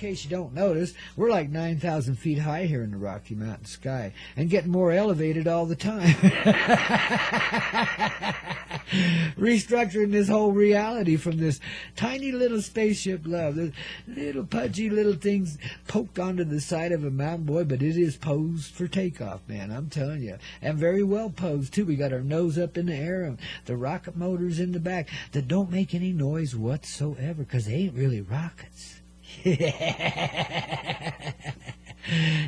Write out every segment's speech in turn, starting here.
case you don't notice, we're like 9,000 feet high here in the Rocky Mountain sky and getting more elevated all the time. Restructuring this whole reality from this tiny little spaceship love. There's little pudgy little things poked onto the side of a mountain, boy, but it is posed for takeoff, man, I'm telling you. And very well posed, too. We got our nose up in the air and the rocket motors in the back that don't make any noise whatsoever because they ain't really rockets.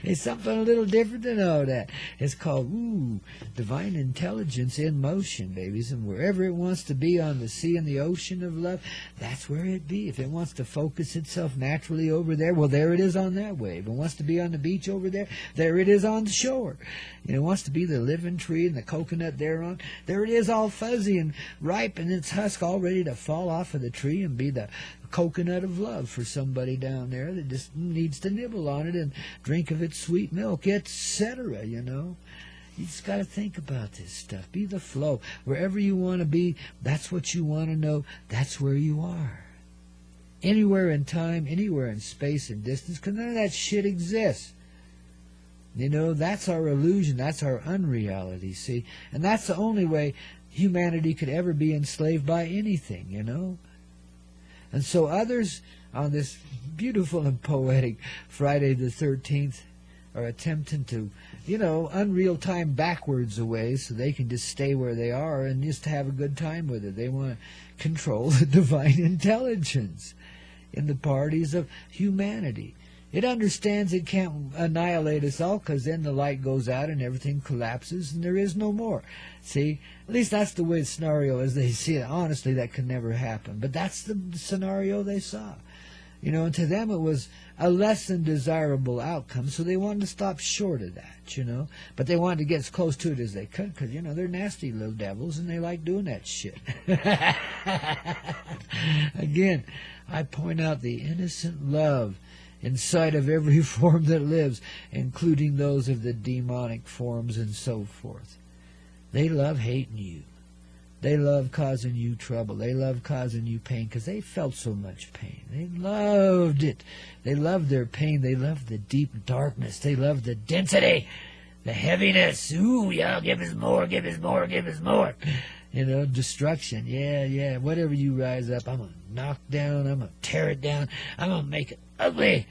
It's something a little different than all that. It's called, divine intelligence in motion, babies. And wherever it wants to be on the sea and the ocean of love, that's where it be. If it wants to focus itself naturally over there, well, there it is on that wave. If it wants to be on the beach over there, there it is on the shore. It wants to be the living tree and the coconut thereon, there it is all fuzzy and ripe and its husk all ready to fall off of the tree and be the coconut of love for somebody down there that just needs to nibble on it and drink of its sweet milk, etc., You just got to think about this stuff. Be the flow. Wherever you want to be, that's what you want to know. That's where you are. Anywhere in time, anywhere in space and distance, because none of that shit exists. That's our illusion. That's our unreality, see? And that's the only way humanity could ever be enslaved by anything, And so others on this beautiful and poetic Friday the 13th are attempting to, unreal time backwards away so they can just stay where they are and just have a good time with it. They want to control the divine intelligence in the parties of humanity. It understands it can't annihilate us all because then the light goes out and everything collapses and there is no more. See, at least that's the way the scenario is. They see it. Honestly, that could never happen. But that's the scenario they saw. And to them it was a less than desirable outcome, so they wanted to stop short of that, But they wanted to get as close to it as they could because, they're nasty little devils and they like doing that shit. Again, I point out the innocent love inside of every form that lives, including those of the demonic forms and so forth. They love hating you. They love causing you trouble. They love causing you pain because they felt so much pain. They loved it. They loved their pain. They loved the deep darkness. They loved the density, the heaviness. Ooh, yeah, give us more, give us more, give us more. Destruction. Yeah. Whatever you rise up, I'm going to knock down. I'm going to tear it down. I'm going to make it ugly.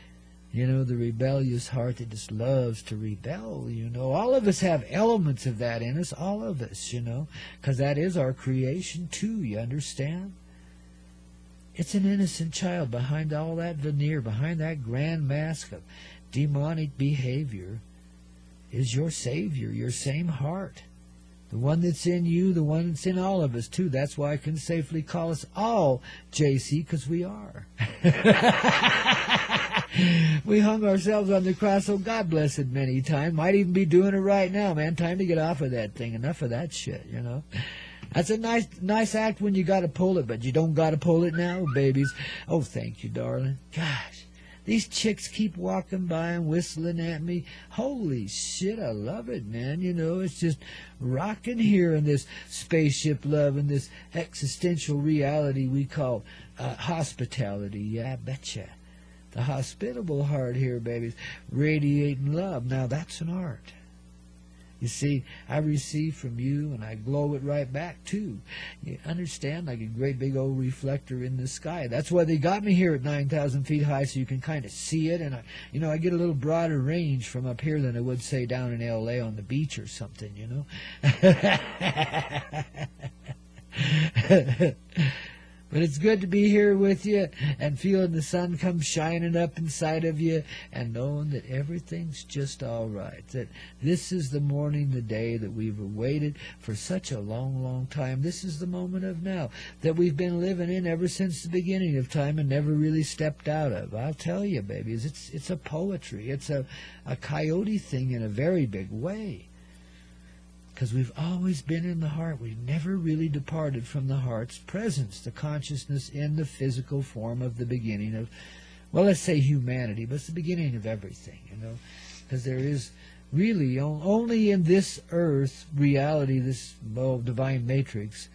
The rebellious heart that just loves to rebel, All of us have elements of that in us, all of us, because that is our creation too, you understand? It's an innocent child behind all that veneer, behind that grand mask of demonic behavior is your Savior, your same heart. The one that's in you, the one that's in all of us too. That's why I can safely call us all JC, because we are. We hung ourselves on the cross, so God bless it many times. Might even be doing it right now, man. Time to get off of that thing. Enough of that shit, That's a nice act when you got to pull it, but you don't got to pull it now, babies. Oh, thank you, darling. Gosh, these chicks keep walking by and whistling at me. Holy shit, I love it, man. It's just rocking here in this spaceship love and this existential reality we call hospitality. Yeah, I betcha. The hospitable heart here, babies, radiating love. Now, that's an art. You see, I receive from you, and I glow it right back, too. You understand? Like a great big old reflector in the sky. That's why they got me here at 9,000 feet high, so you can kind of see it. And, I get a little broader range from up here than I would, say, down in L.A. on the beach or something, But it's good to be here with you and feeling the sun come shining up inside of you and knowing that everything's just all right. That this is the morning, the day that we've awaited for such a long, long time. This is the moment of now that we've been living in ever since the beginning of time and never really stepped out of. I'll tell you, babies, it's a poetry. It's a coyote thing in a very big way. Because we've always been in the heart. We've never really departed from the heart's presence, the consciousness in the physical form of the beginning of, well, let's say humanity, but it's the beginning of everything, Because there is really only in this earth reality, this divine matrix,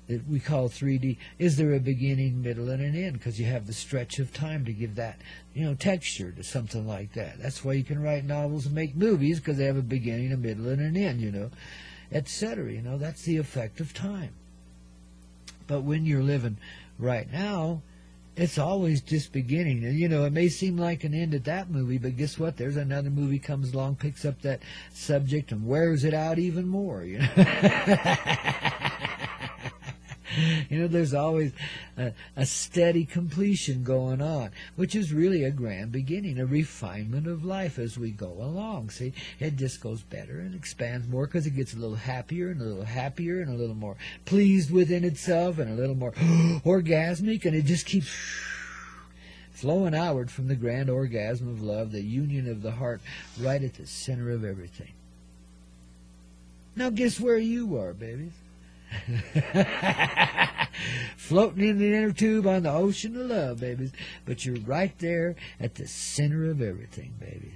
that we call 3D, is there a beginning, middle, and an end? Because you have the stretch of time to give that, texture to something like that. That's why you can write novels and make movies, because they have a beginning, a middle, and an end, etc. That's the effect of time. But when you're living right now, it's always just beginning. And, it may seem like an end at that movie, but guess what? There's another movie comes along, picks up that subject, and wears it out even more, There's always a steady completion going on, which is really a grand beginning, a refinement of life as we go along. See, it just goes better and expands more because it gets a little happier and a little happier and a little more pleased within itself and a little more orgasmic, and it just keeps flowing outward from the grand orgasm of love, the union of the heart, right at the center of everything. Now guess where you are, babies? Floating in the inner tube on the ocean of love, babies. But you're right there at the center of everything, babies.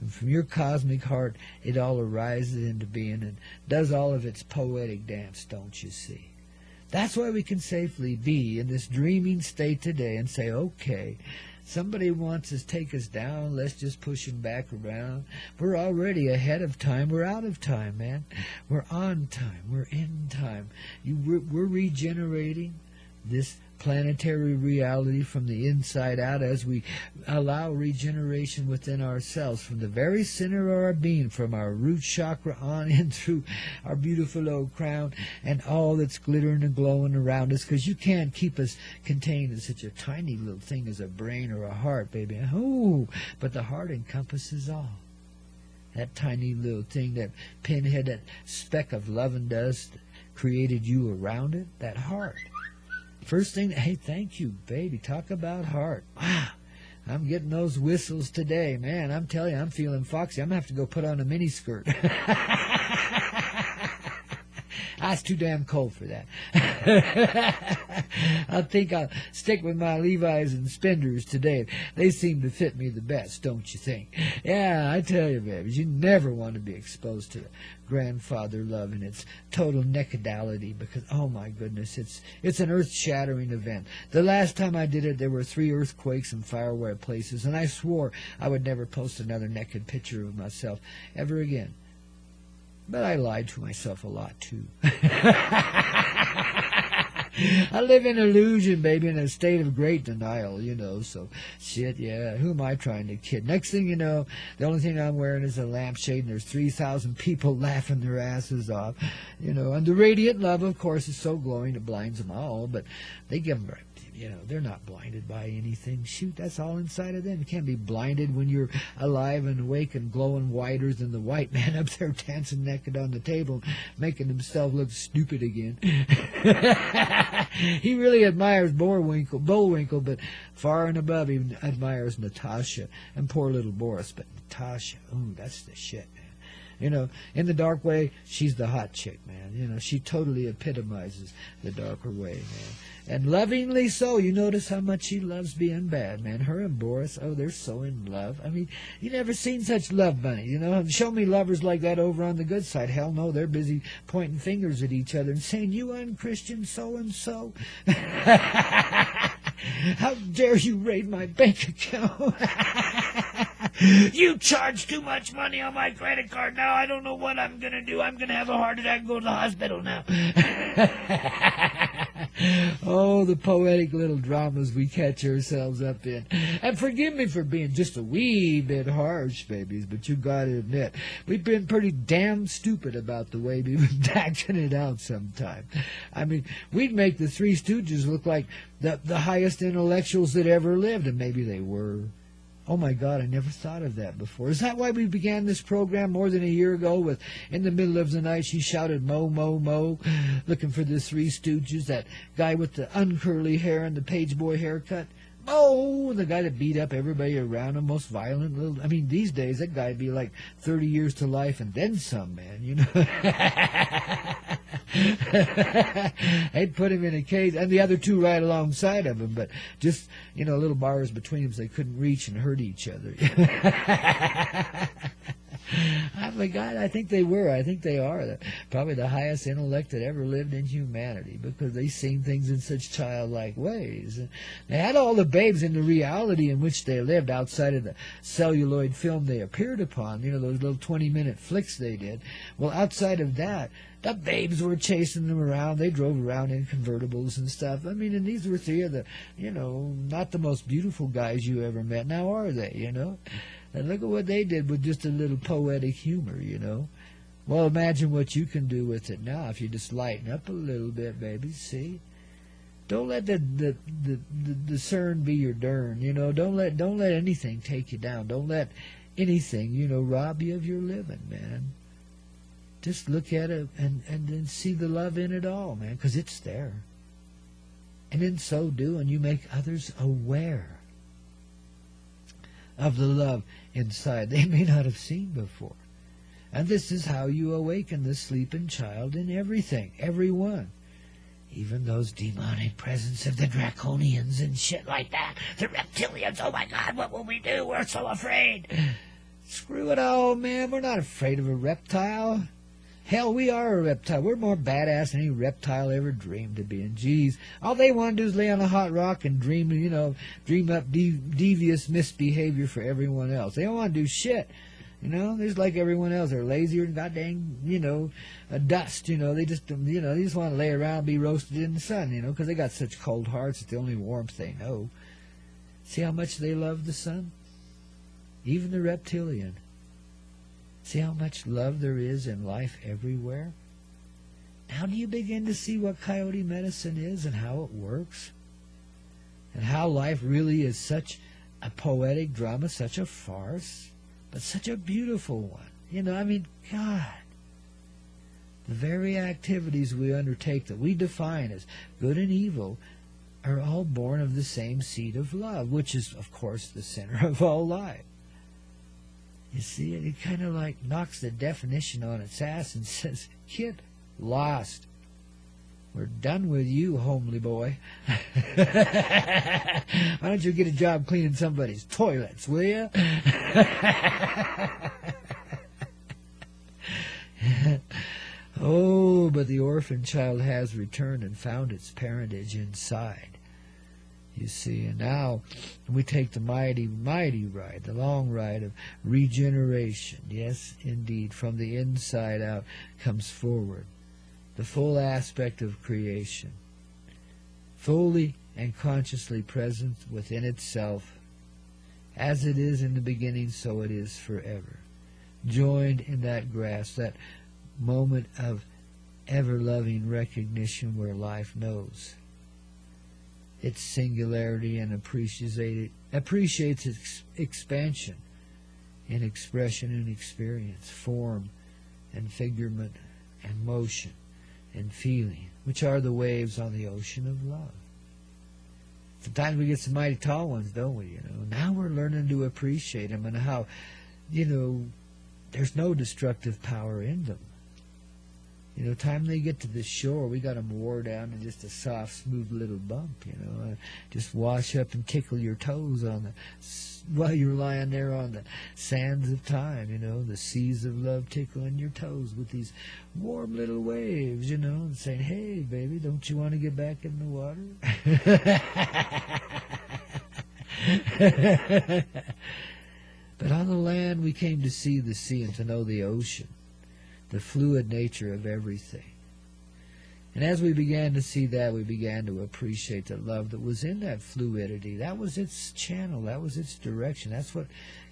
And from your cosmic heart, it all arises into being and does all of its poetic dance, don't you see? That's why we can safely be in this dreaming state today and say, okay, somebody wants to take us down, let's just push them back around. We're already ahead of time. We're out of time, man. We're on time. We're in time. We're regenerating this planetary reality from the inside out as we allow regeneration within ourselves from the very center of our being, from our root chakra on in through our beautiful old crown and all that's glittering and glowing around us, because you can't keep us contained in such a tiny little thing as a brain or a heart, baby. Oh, but the heart encompasses all. That tiny little thing, that pinhead, that speck of loving dust created you around it, that heart. First thing, hey, thank you, baby. Talk about heart. Wow, I'm getting those whistles today. Man, I'm telling you, I'm feeling foxy. I'm going to have to go put on a mini skirt. It's too damn cold for that. I think I'll stick with my Levi's and Spenders today. They seem to fit me the best, don't you think? Yeah, I tell you, babies, you never want to be exposed to grandfather love in its total nakedality, because, oh my goodness, it's an earth-shattering event. The last time I did it, there were 3 earthquakes and fire-wet places, and I swore I would never post another naked picture of myself ever again. But I lied to myself a lot, too. I live in illusion, baby, in a state of great denial, so shit, yeah, who am I trying to kid? Next thing you know, the only thing I'm wearing is a lampshade, and there's 3,000 people laughing their asses off, and the radiant love, of course, is so glowing it blinds them all, but they give them, they're not blinded by anything. Shoot, that's all inside of them. You can't be blinded when you're alive and awake and glowing whiter than the white man up there dancing naked on the table, making himself look stupid again. He really admires Bullwinkle, but far and above he admires Natasha and poor little Boris. But Natasha, ooh, that's the shit, man. In the dark way, she's the hot chick, man. She totally epitomizes the darker way, man. And lovingly so. You notice how much she loves being bad, man. Her and Boris, oh, they're so in love. I mean, you never seen such love money, Show me lovers like that over on the good side. Hell no, they're busy pointing fingers at each other and saying, you unchristian so-and-so. How dare you raid my bank account? You charge too much money on my credit card now. I don't know what I'm going to do. I'm going to have a heart attack and go to the hospital now. Oh, the poetic little dramas we catch ourselves up in. And forgive me for being just a wee bit harsh, babies, but you got to admit, we've been pretty damn stupid about the way we've been acting it out sometimes. I mean, we'd make the Three Stooges look like the highest intellectuals that ever lived, and maybe they were. Oh my God, I never thought of that before. Is that why we began this program more than a year ago with, in the middle of the night, she shouted, Mo, Mo, Mo, looking for the Three Stooges, that guy with the uncurly hair and the page boy haircut? Mo, the guy that beat up everybody around him, most violent little, I mean, these days, that guy'd be like 30 years to life and then some, man, They'd put him in a cage, and the other two right alongside of him, but just, little bars between them so they couldn't reach and hurt each other. I'm my God, I think they were. I think they are. Probably the highest intellect that ever lived in humanity, because they seen things in such childlike ways. And they had all the babes in the reality in which they lived outside of the celluloid film they appeared upon, those little 20-minute flicks they did. Well, outside of that, the babes were chasing them around. They drove around in convertibles and stuff. I mean, and these were three of the, not the most beautiful guys you ever met. Now are they, And look at what they did with just a little poetic humor, Well, imagine what you can do with it now if you just lighten up a little bit, baby. See? Don't let the CERN be your dern, Don't let anything take you down. Don't let anything, rob you of your living, man. Just look at it and then see the love in it all, man, because it's there. And in so doing, you make others aware of the love inside they may not have seen before. And this is how you awaken the sleeping child in everything, everyone. Even those demonic presence of the draconians and shit like that. The reptilians, oh my God, what will we do? We're so afraid. Screw it all, man. We're not afraid of a reptile. Hell, we are a reptile. We're more badass than any reptile ever dreamed of being. Geez, all they want to do is lay on a hot rock and dream up devious misbehavior for everyone else. They don't want to do shit. They're just like everyone else. They're lazier than goddamn, dust. They just want to lay around and be roasted in the sun, because they got such cold hearts. It's the only warmth they know. See how much they love the sun? Even the reptilian. See how much love there is in life everywhere? Now do you begin to see what coyote medicine is and how it works? And how life really is such a poetic drama, such a farce, but such a beautiful one. God. The very activities we undertake that we define as good and evil are all born of the same seed of love, which is, of course, the center of all life. You see, it kind of like knocks the definition on its ass and says, "Kid, lost. We're done with you, homely boy. Why don't you get a job cleaning somebody's toilets, will you?" Oh, but the orphan child has returned and found its parentage inside. You see, and now we take the mighty, mighty ride, the long ride of regeneration. Yes, indeed, from the inside out comes forward the full aspect of creation, fully and consciously present within itself. As it is in the beginning, so it is forever. Joined in that grasp, that moment of ever-loving recognition where life knows its singularity and appreciates its expansion in expression and experience, form and figurement and motion and feeling, which are the waves on the ocean of love. Sometimes we get some mighty tall ones, don't we? Now we're learning to appreciate them and how, there's no destructive power in them. Time they get to the shore, we got them wore down to just a soft, smooth little bump, just wash up and tickle your toes while you're lying there on the sands of time, the seas of love tickling your toes with these warm little waves, and saying, "Hey, baby, don't you want to get back in the water?" But on the land, we came to see the sea and to know the ocean, the fluid nature of everything. And as we began to see that, we began to appreciate the love that was in that fluidity. That was its channel. That was its direction. That's what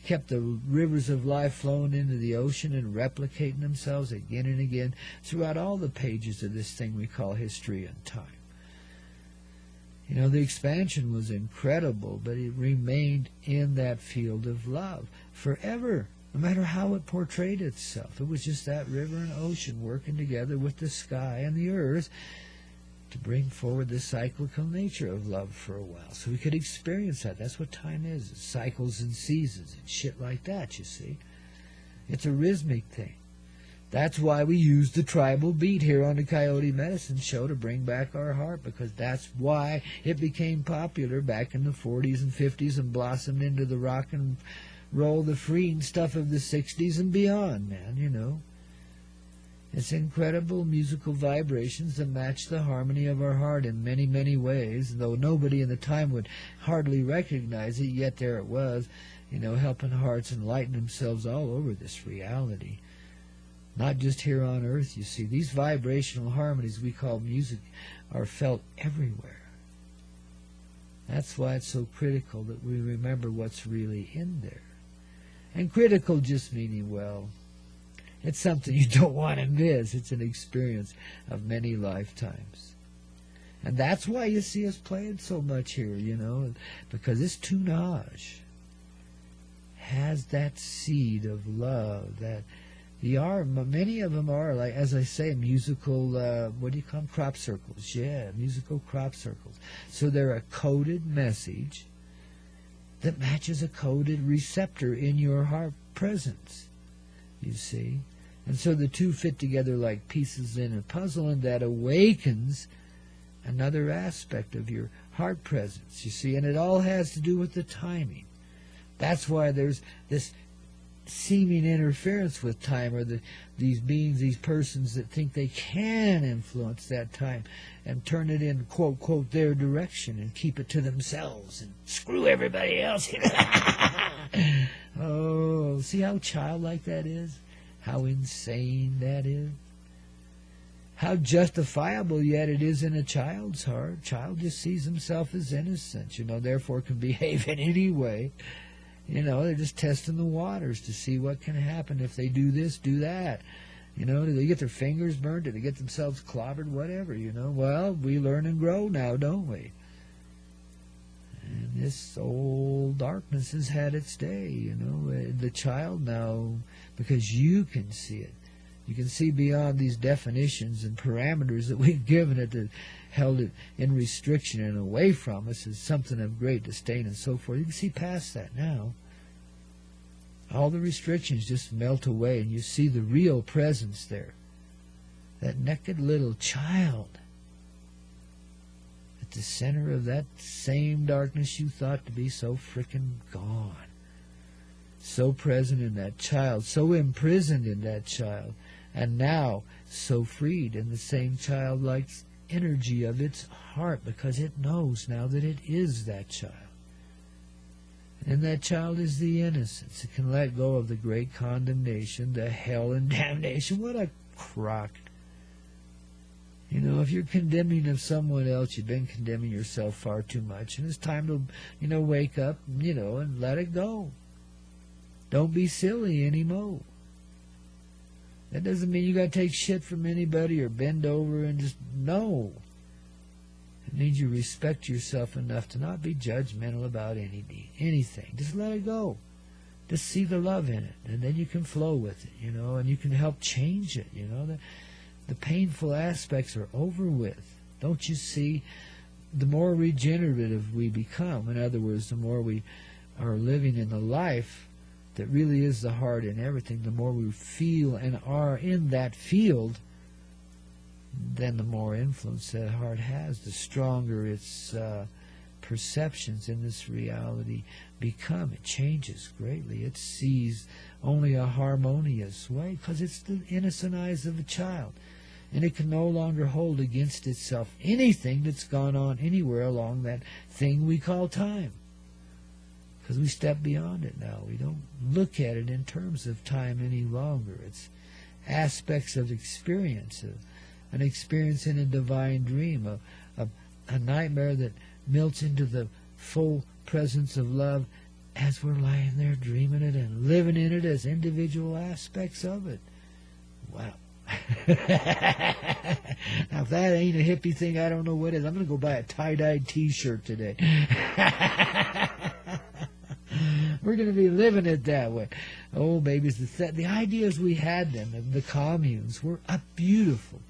kept the rivers of life flowing into the ocean and replicating themselves again and again throughout all the pages of this thing we call history and time. The expansion was incredible, but it remained in that field of love forever. No matter how it portrayed itself, it was just that river and ocean working together with the sky and the earth to bring forward the cyclical nature of love for a while, so we could experience that. That's what time is. It's cycles and seasons and shit like that, you see. It's a rhythmic thing. That's why we use the tribal beat here on the Coyote Medicine Show to bring back our heart, because that's why it became popular back in the 40s and 50s and blossomed into the rock and roll the freeing stuff of the 60s and beyond, man, you know. It's incredible musical vibrations that match the harmony of our heart in many, many ways, though nobody in the time would hardly recognize it, yet there it was, you know, helping hearts enlighten themselves all over this reality. Not just here on earth, you see. These vibrational harmonies we call music are felt everywhere. That's why it's so critical that we remember what's really in there. And critical just meaning, well, it's something you don't want to miss. It's an experience of many lifetimes. And that's why you see us playing so much here, you know, because this tunage has that seed of love that many of them are, like, as I say, musical, what do you call them? Crop circles. Yeah, musical crop circles. So they're a coded message that matches a coded receptor in your heart presence, you see. And so the two fit together like pieces in a puzzle, and that awakens another aspect of your heart presence, you see. And it all has to do with the timing. That's why there's this seeming interference with time, or these beings, these persons that think they can influence that time and turn it in, quote, quote, their direction and keep it to themselves and screw everybody else. Oh, see how childlike that is? How insane that is? How justifiable yet it is in a child's heart. Child just sees himself as innocent, you know, therefore can behave in any way. You know, they're just testing the waters to see what can happen if they do this, do that. You know, do they get their fingers burned? Do they get themselves clobbered? Whatever, you know. Well, we learn and grow now, don't we? And this old darkness has had its day, you know. The child now, because you can see it. You can see beyond these definitions and parameters that we've given it, that held it in restriction and away from us as something of great disdain and so forth. You can see past that now. All the restrictions just melt away, and you see the real presence there. That naked little child at the center of that same darkness you thought to be so frickin' gone. So present in that child, so imprisoned in that child, and now so freed in the same childlike energy of its heart, because it knows now that it is that child. And that child is the innocence. It can let go of the great condemnation, the hell and damnation. What a crock. You know, if you're condemning of someone else, you've been condemning yourself far too much. And it's time to, you know, wake up, you know, and let it go. Don't be silly anymore. That doesn't mean you got to take shit from anybody or bend over and just, no. It means you respect yourself enough to not be judgmental about anything. Just let it go. Just see the love in it, and then you can flow with it, you know, and you can help change it, you know. The painful aspects are over with. Don't you see? The more regenerative we become, in other words, the more we are living in the life that really is the heart in everything, the more we feel and are in that field, then the more influence that heart has, the stronger its perceptions in this reality become. It changes greatly. It sees only a harmonious way because it's the innocent eyes of a child. And it can no longer hold against itself anything that's gone on anywhere along that thing we call time. Because we step beyond it now. We don't look at it in terms of time any longer. It's aspects of experience, an experience in a divine dream, a nightmare that melts into the full presence of love as we're lying there dreaming it and living in it as individual aspects of it. Wow. Now, if that ain't a hippie thing, I don't know what is. I'm going to go buy a tie-dyed T-shirt today. We're going to be living it that way. Oh, babies, the ideas we had then, the communes, were a beautiful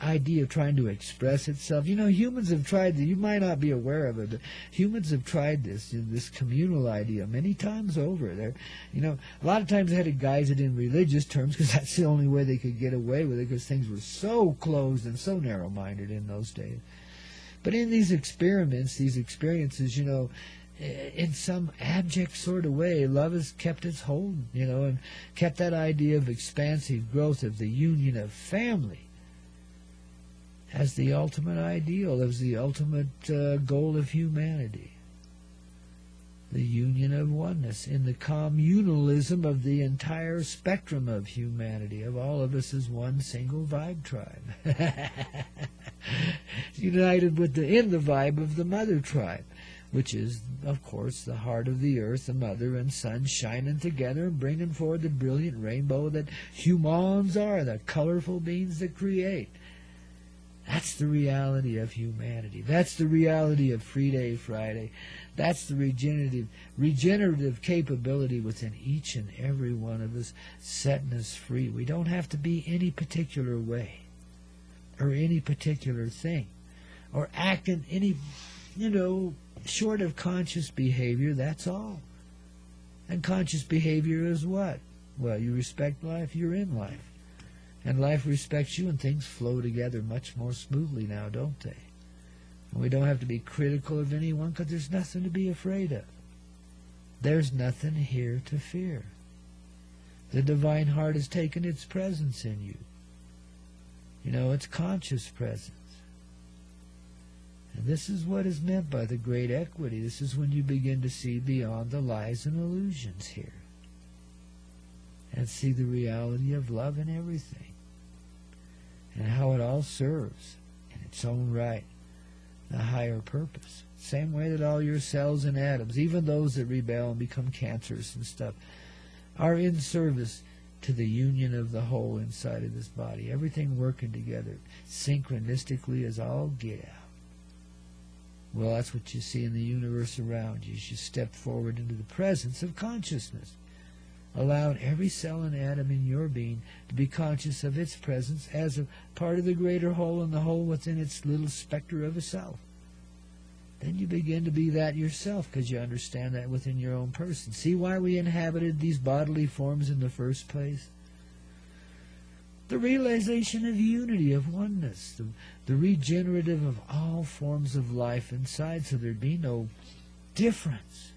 idea of trying to express itself. You know, humans have tried, you might not be aware of it, but humans have tried this communal idea many times over. There, you know, a lot of times they had to guise it in religious terms because that's the only way they could get away with it, because things were so closed and so narrow-minded in those days. But in these experiments, these experiences, you know, in some abject sort of way, love has kept its hold, and kept that idea of expansive growth, of the union of family, as the ultimate ideal, as the ultimate goal of humanity. The union of oneness in the communalism of the entire spectrum of humanity, of all of us as one single vibe tribe. United in the vibe of the mother tribe, which is, of course, the heart of the earth, the mother and son shining together and bringing forward the brilliant rainbow that humans are, the colorful beings that create. That's the reality of humanity. That's the reality of Free Day Friday. That's the regenerative capability within each and every one of us, setting us free. We don't have to be any particular way or any particular thing or act in any, short of conscious behavior. That's all. And conscious behavior is what? Well, you respect life, you're in life. And life respects you, and things flow together much more smoothly now, don't they? And we don't have to be critical of anyone, because there's nothing to be afraid of. There's nothing here to fear. The divine heart has taken its presence in you. It's conscious presence. And this is what is meant by the great equity. This is when you begin to see beyond the lies and illusions here, and see the reality of love in everything, and how it all serves in its own right the higher purpose. Same way that all your cells and atoms, even those that rebel and become cancerous and stuff, are in service to the union of the whole inside of this body. Everything working together synchronistically as all get out. Well, that's what you see in the universe around you as you step forward into the presence of consciousness, allowing every cell and atom in your being to be conscious of its presence as a part of the greater whole, and the whole within its little specter of a self. Then you begin to be that yourself, because you understand that within your own person. See why we inhabited these bodily forms in the first place? The realization of unity, of oneness, the regenerative of all forms of life inside, so there'd be no difference.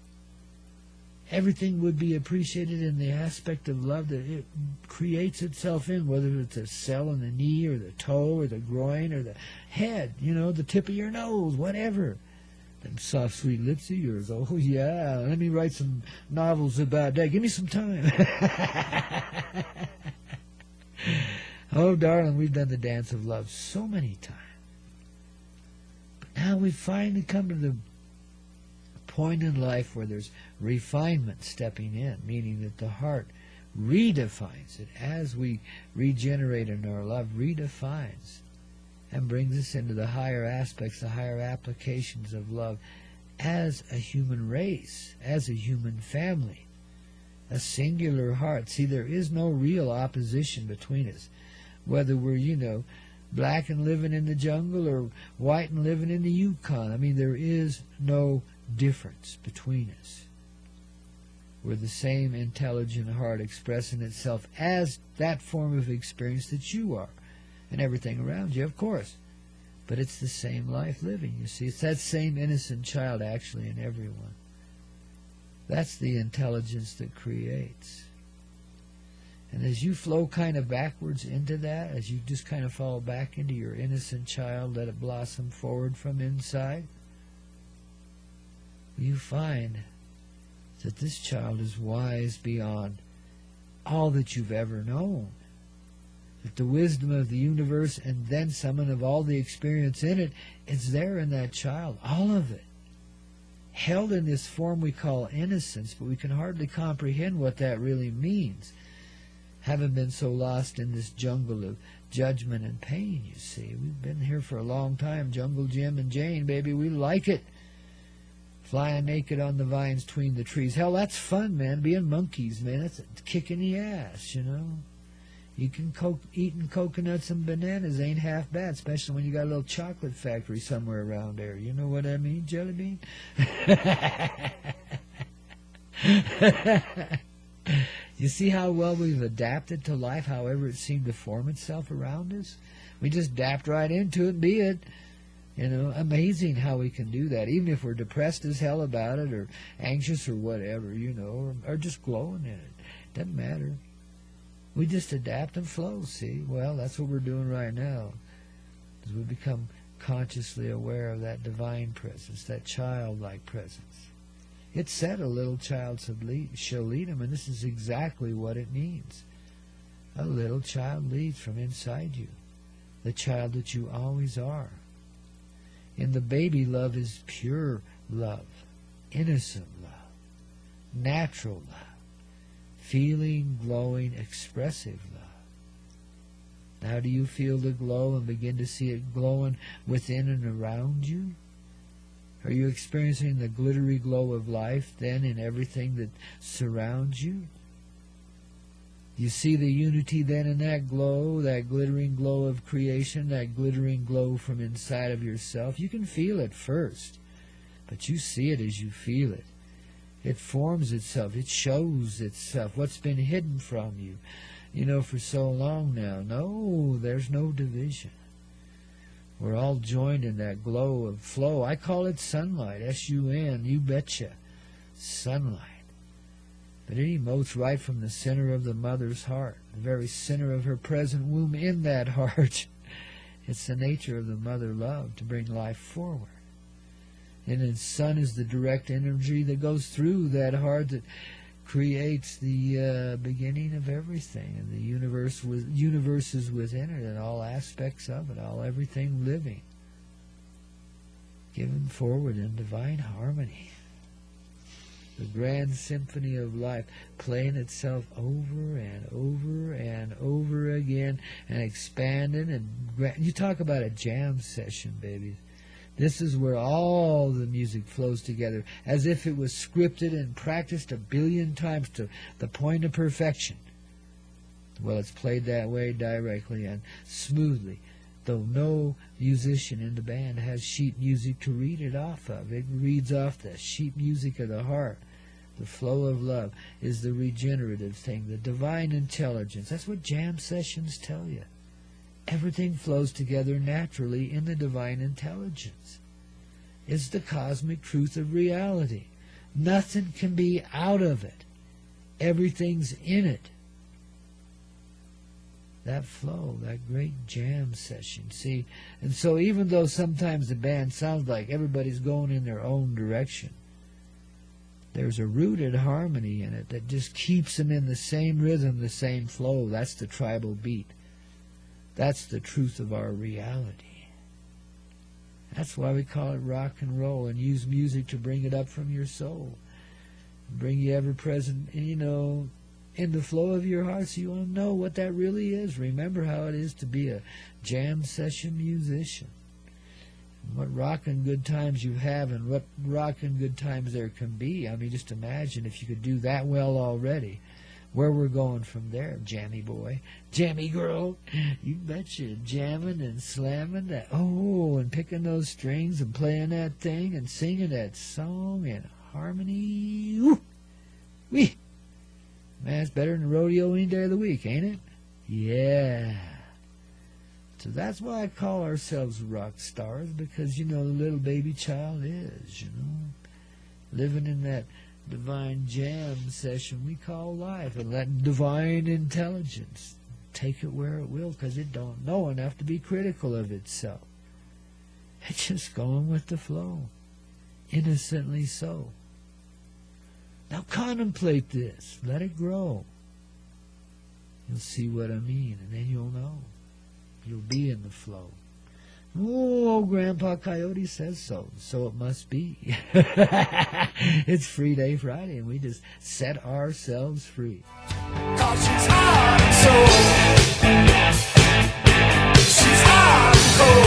Everything would be appreciated in the aspect of love that it creates itself in, whether it's a cell in the knee or the toe or the groin or the head, the tip of your nose, whatever. Them soft, sweet lips of yours. Oh, yeah, let me write some novels about that. Give me some time. Oh, darling, we've done the dance of love so many times. But now we've finally come to the point in life where there's refinement stepping in, meaning that the heart redefines it as we regenerate in our love, redefines and brings us into the higher aspects, the higher applications of love as a human race, as a human family, a singular heart. See, there is no real opposition between us, whether we're, black and living in the jungle or white and living in the Yukon. I mean, there is no difference between us. We're the same intelligent heart expressing itself as that form of experience that you are, and everything around you, of course. But it's the same life living, you see. It's that same innocent child actually in everyone. That's the intelligence that creates. And as you flow kind of backwards into that, as you just kind of fall back into your innocent child, let it blossom forward from inside, you find that this child is wise beyond all that you've ever known. That the wisdom of the universe, and then some of all the experience in it, is there in that child, all of it. Held in this form we call innocence, but we can hardly comprehend what that really means, having been so lost in this jungle of judgment and pain, you see. We've been here for a long time, Jungle Jim and Jane, baby, we like it. Flying naked on the vines between the trees. Hell, that's fun, man. Being monkeys, man. That's a kick in the ass, You can eating coconuts and bananas ain't half bad, especially when you got a little chocolate factory somewhere around there. You know what I mean, Jelly Bean? You see how well we've adapted to life, however it seemed to form itself around us? We just adapt right into it, be it. You know, amazing how we can do that, even if we're depressed as hell about it, or anxious, or whatever, you know, or just glowing in it. Doesn't matter. We just adapt and flow, see? Well, that's what we're doing right now. As we become consciously aware of that divine presence, that childlike presence. It said a little child shall lead him, and this is exactly what it means. A little child leads from inside you, the child that you always are. And the baby love is pure love, innocent love, natural love, feeling, glowing, expressive love. Now do you feel the glow and begin to see it glowing within and around you? Are you experiencing the glittery glow of life then in everything that surrounds you? You see the unity then in that glow, that glittering glow of creation, that glittering glow from inside of yourself. You can feel it first, but you see it as you feel it. It forms itself. It shows itself. What's been hidden from you, you know, for so long now. No, there's no division. We're all joined in that glow of flow. I call it sunlight, S-U-N, you betcha, sunlight. But it emotes right from the center of the mother's heart, the very center of her present womb in that heart. It's the nature of the mother love to bring life forward. And the sun is the direct energy that goes through that heart that creates the beginning of everything, and the universe is within it, and all aspects of it, everything living, given forward in divine harmony. The grand symphony of life playing itself over and over and over again, and expanding. And you talk about a jam session, babies. This is where all the music flows together, as if it was scripted and practiced 1 billion times to the point of perfection. Well, it's played that way directly and smoothly, though no musician in the band has sheet music to read it off of. It reads off the sheet music of the heart. The flow of love is the regenerative thing, the divine intelligence. That's what jam sessions tell you. Everything flows together naturally in the divine intelligence. It's the cosmic truth of reality. Nothing can be out of it. Everything's in it. That flow, that great jam session, see? And so even though sometimes the band sounds like everybody's going in their own direction, there's a rooted harmony in it that just keeps them in the same rhythm, the same flow. That's the tribal beat. That's the truth of our reality. That's why we call it rock and roll, and use music to bring it up from your soul. Bring you ever present, you know, in the flow of your heart, so you want to know what that really is. Remember how it is to be a jam session musician. What rockin' good times you have, and what rockin' good times there can be. I mean, just imagine if you could do that well already. Where we're going from there, jammy boy, jammy girl. You betcha, jamming and slamming that. Oh, and picking those strings and playing that thing and singing that song in harmony. Woo! Wee! Man, it's better than rodeo any day of the week, ain't it? Yeah. So that's why I call ourselves rock stars, because, you know, the little baby child is, you know, living in that divine jam session we call life, and let divine intelligence take it where it will, because it don't know enough to be critical of itself. It's just going with the flow, innocently so. Now contemplate this, let it grow. You'll see what I mean, and then you'll know. You'll be in the flow. Oh, Grandpa Coyote says so, so it must be. It's Free Day Friday, and we just set ourselves free. 'Cause she's hard and soul. She's hard and cold.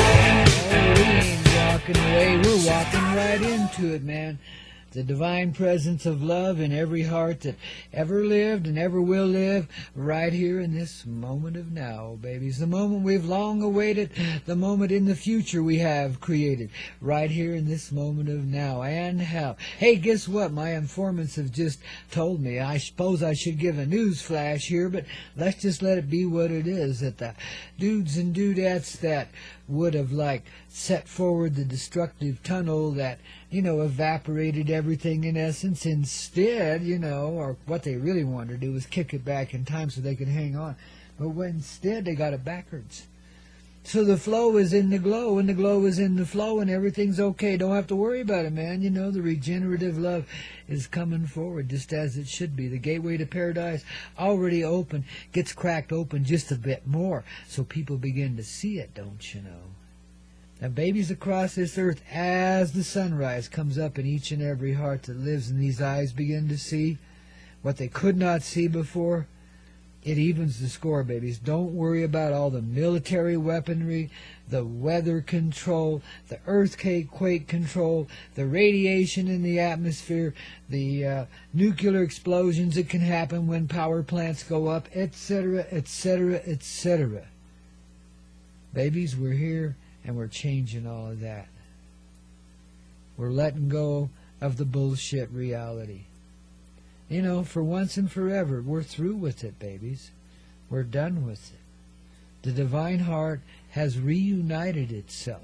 Oh, we ain't walking away. We're walking right into it, man. The divine presence of love in every heart that ever lived and ever will live, right here in this moment of now, babies. The moment we've long awaited, the moment in the future we have created, right here in this moment of now. And how? Hey, guess what? My informants have just told me. I suppose I should give a news flash here, but let's just let it be what it is, that the dudes and dudettes that would have like set forward the destructive tunnel that, evaporated everything in essence. Instead, or what they really wanted to do was kick it back in time so they could hang on. But instead they got it backwards. So the flow is in the glow, and the glow is in the flow, and everything's okay. Don't have to worry about it, man. The regenerative love is coming forward just as it should be. The gateway to paradise already open, gets cracked open just a bit more, so people begin to see it, don't you know? Now, babies across this earth, as the sunrise comes up in each and every heart that lives, and these eyes begin to see what they could not see before, it evens the score, babies. Don't worry about all the military weaponry, the weather control, the earthquake control, the radiation in the atmosphere, the nuclear explosions that can happen when power plants go up, etc., etc., etc. Babies, we're here and we're changing all of that. We're letting go of the bullshit reality. For once and forever, we're through with it, babies. We're done with it. The divine heart has reunited itself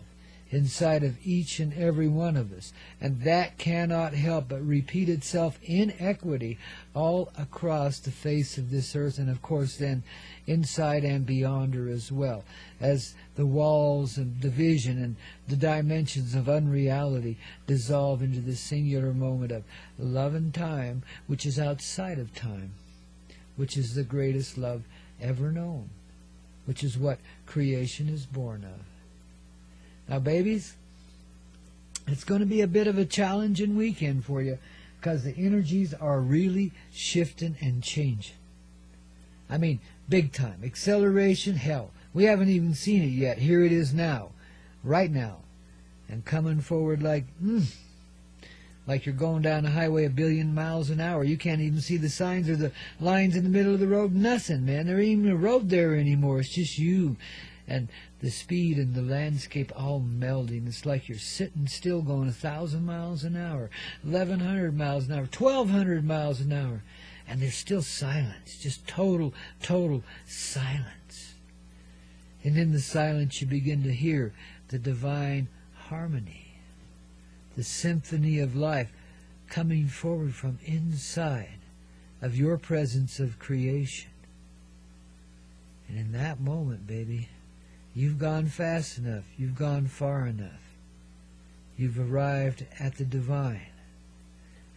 inside of each and every one of us, and that cannot help but repeat itself in equity all across the face of this earth, and of course then inside and beyond her as well, as the walls of division and the dimensions of unreality dissolve into the singular moment of love and time, which is outside of time, which is the greatest love ever known, which is what creation is born of. Now, babies, it's going to be a bit of a challenging weekend for you because the energies are really shifting and changing. I mean, big time. Acceleration, hell. We haven't even seen it yet. Here it is now, right now, and coming forward like you're going down the highway 1 billion miles an hour. You can't even see the signs or the lines in the middle of the road. Nothing, man. There ain't even a road there anymore. It's just you and the speed and the landscape all melding. It's like you're sitting still going 1,000 miles an hour, 1,100 miles an hour, 1,200 miles an hour, and there's still silence, just total silence. And in the silence you begin to hear the divine harmony, the symphony of life coming forward from inside of your presence of creation. And in that moment, baby, you've gone fast enough. You've gone far enough. You've arrived at the divine.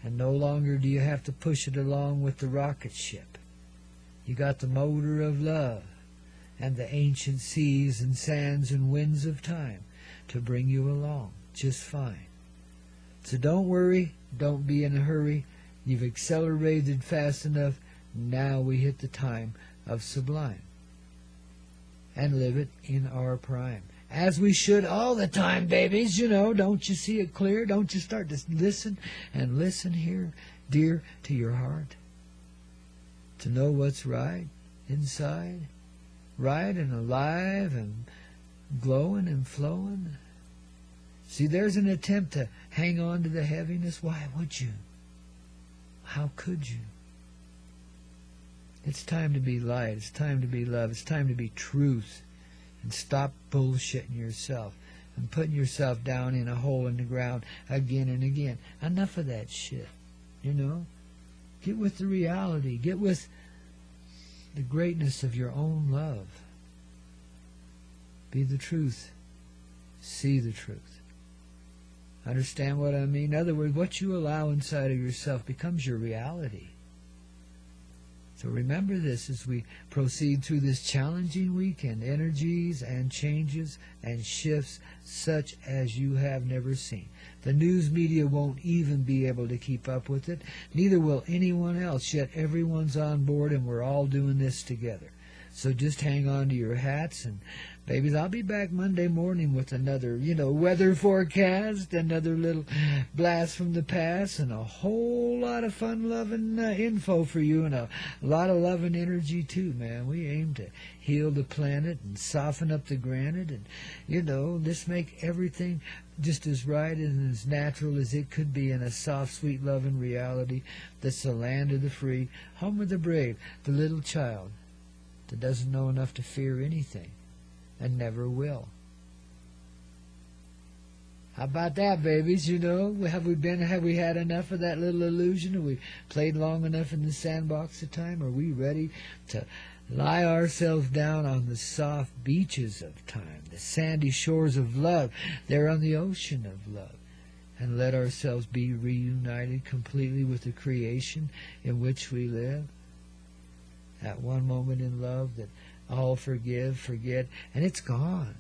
And no longer do you have to push it along with the rocket ship. You got the motor of love and the ancient seas and sands and winds of time to bring you along just fine. So don't worry. Don't be in a hurry. You've accelerated fast enough. Now we hit the time of sublime. And live it in our prime. As we should all the time, babies, don't you see it clear? Don't you start to listen and listen here, dear to your heart? To know what's right inside, right and alive and glowing and flowing. See, there's an attempt to hang on to the heaviness. Why would you? How could you? It's time to be light. It's time to be love. It's time to be truth. And stop bullshitting yourself and putting yourself down in a hole in the ground again and again. Enough of that shit. Get with the reality. Get with the greatness of your own love. Be the truth. See the truth. Understand what I mean? In other words, what you allow inside of yourself becomes your reality. So remember this as we proceed through this challenging weekend. Energies and changes and shifts such as you have never seen. The news media won't even be able to keep up with it. Neither will anyone else. Yet everyone's on board and we're all doing this together. So just hang on to your hats and babies, I'll be back Monday morning with another, weather forecast, another little blast from the past, and a whole lot of fun-loving info for you, and a lot of loving energy too, man. We aim to heal the planet and soften up the granite, and, just make everything just as right and as natural as it could be in a soft, sweet, loving reality that's the land of the free, home of the brave, the little child that doesn't know enough to fear anything. And never will. How about that, babies? You know, have we had enough of that little illusion? Have we played long enough in the sandbox of time? Are we ready to lie ourselves down on the soft beaches of time, the sandy shores of love, there on the ocean of love, and let ourselves be reunited completely with the creation in which we live? That one moment in love that all forgive, forget, and it's gone.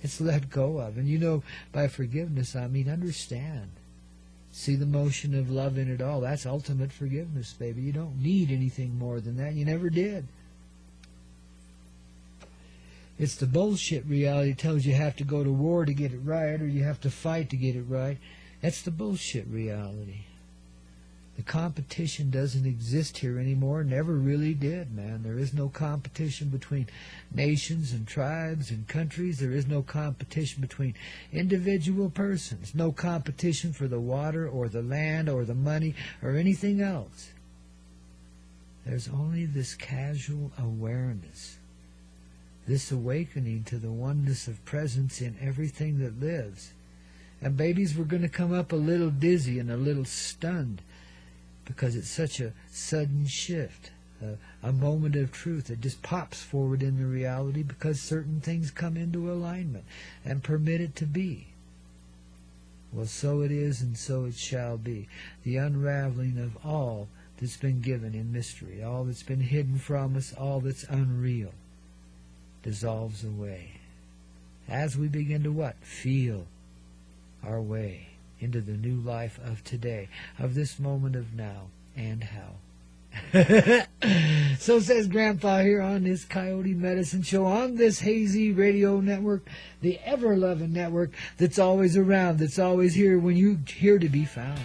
It's let go of. And you know, by forgiveness, I mean understand. See the motion of love in it all. That's ultimate forgiveness, baby. You don't need anything more than that. You never did. It's the bullshit reality that tells you have to go to war to get it right, or you have to fight to get it right. That's the bullshit reality. The competition doesn't exist here anymore. Never really did, man. There is no competition between nations and tribes and countries. There is no competition between individual persons. No competition for the water or the land or the money or anything else. There's only this casual awareness, this awakening to the oneness of presence in everything that lives. And babies, we're going to come up a little dizzy and a little stunned, because it's such a sudden shift, a moment of truth that just pops forward in the reality because certain things come into alignment and permit it to be. Well, so it is and so it shall be. The unraveling of all that's been given in mystery, all that's been hidden from us, all that's unreal, dissolves away as we begin to what? Feel our way into the new life of today, of this moment of now and how. So says Grandpa here on this Coyote Medicine Show, on this hazy radio network, the ever-loving network that's always around, that's always here when you're here to be found.